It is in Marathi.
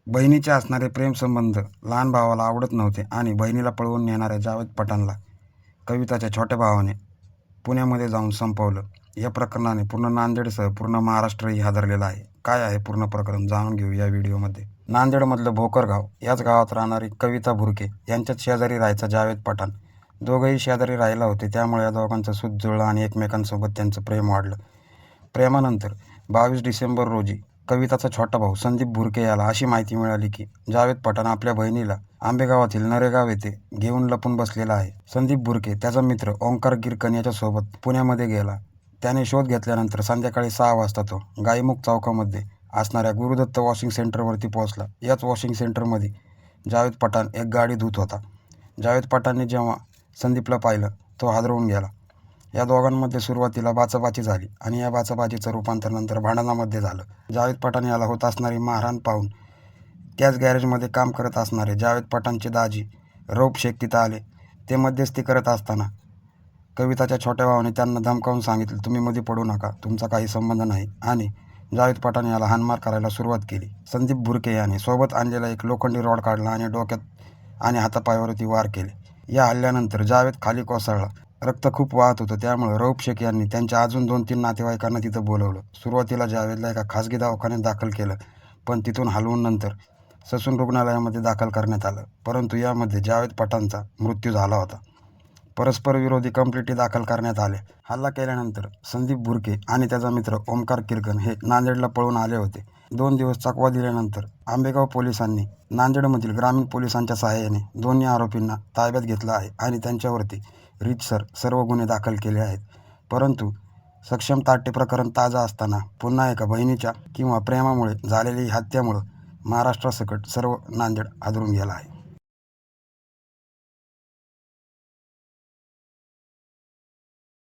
बहिणीचे असणारे प्रेमसंबंध लहान भावाला आवडत नव्हते आणि बहिणीला पळवून नेणाऱ्या जावेद पठाणला कविताच्या छोट्या भावाने पुण्यामध्ये जाऊन संपवलं. या प्रकरणाने पूर्ण नांदेडसह पूर्ण महाराष्ट्रही हादरलेला आहे. काय आहे पूर्ण प्रकरण जाणून घेऊ या व्हिडिओमध्ये. नांदेडमधलं भोकर गाव, याच गावात राहणारी कविता भुरके यांच्यात शेजारी राहायचा जावेद पठाण. दोघंही शेजारी राहिला होते, त्यामुळे या दोघांचं सूत जुळलं आणि एकमेकांसोबत त्यांचं प्रेम वाढलं. प्रेमानंतर 22 डिसेंबर रोजी कविताचा छोटा भाऊ संदीप भुरके याला अशी माहिती मिळाली की जावेद पठाण आपल्या बहिणीला आंबेगावातील नरेगाव येथे घेऊन लपून बसलेला आहे. संदीप भुरके त्याचा मित्र ओंकार गिरकन याच्यासोबत पुण्यामध्ये गेला. त्याने शोध घेतल्यानंतर संध्याकाळी 6 वाजता तो गायमुख चौकामध्ये असणाऱ्या गुरुदत्त वॉशिंग सेंटरवरती पोहोचला. याच वॉशिंग सेंटरमध्ये जावेद पठाण एक गाडी धुत होता. जावेद पठाणने जेव्हा संदीपला पाहिलं, तो हादरवून गेला. या दोघांमध्ये सुरुवातीला बाचाबाची झाली आणि या बाचाबाचीचं रूपांतर नंतर भांडणामध्ये झालं. जावेद पठाण याला होत असणारी मारहाण पाहून त्याच गॅरेजमध्ये काम करत असणारे जावेद पठाणचे दाजी रौफ शेख तिथं आले. ते मध्यस्थी करत असताना कविताच्या छोट्या भावाने त्यांना धमकावून सांगितलं, तुम्ही मध्ये पडू नका, तुमचा काही संबंध नाही, आणि जावेद पठाण याला हाणमार करायला सुरुवात केली. संदीप भुरके याने सोबत आणलेला एक लोखंडी रॉड काढला आणि डोक्यात आणि हातापायावरती वार केले. या हल्ल्यानंतर जावेद खाली कोसळला. रक्त खूप वाहत होतं, त्यामुळे रौफ शेख यांनी त्यांच्या अजून 2-3 नातेवाईकांना तिथं बोलवलं. सुरुवातीला जावेदला एका खासगी दवाखान्यात दाखल केलं, पण तिथून हलवून नंतर ससून रुग्णालयामध्ये दाखल करण्यात आलं. परंतु यामध्ये जावेद पठाणचा मृत्यू झाला होता. परस्पर विरोधी कंप्लेंटी दाखल करण्यात आल्या. हल्ला केल्यानंतर संदीप भुरके आणि त्याचा मित्र ओंकार गिरकन हे नांदेडला पळून आले होते. 2 दिवस चकवा दिल्यानंतर आंबेगाव पोलिसांनी नांदेडमधील ग्रामीण पोलिसांच्या सहाय्याने दोन्ही आरोपींना ताब्यात घेतलं आहे आणि त्यांच्यावरती रीतसर सर्व गुन्हे दाखल केले आहेत. परंतु सक्षम ताटे प्रकरण ताजं असताना पुन्हा एका बहिणीच्या किंवा प्रेमामुळे झालेली हत्यामुळं महाराष्ट्रासकट सर्व नांदेड हादरून गेलं आहे.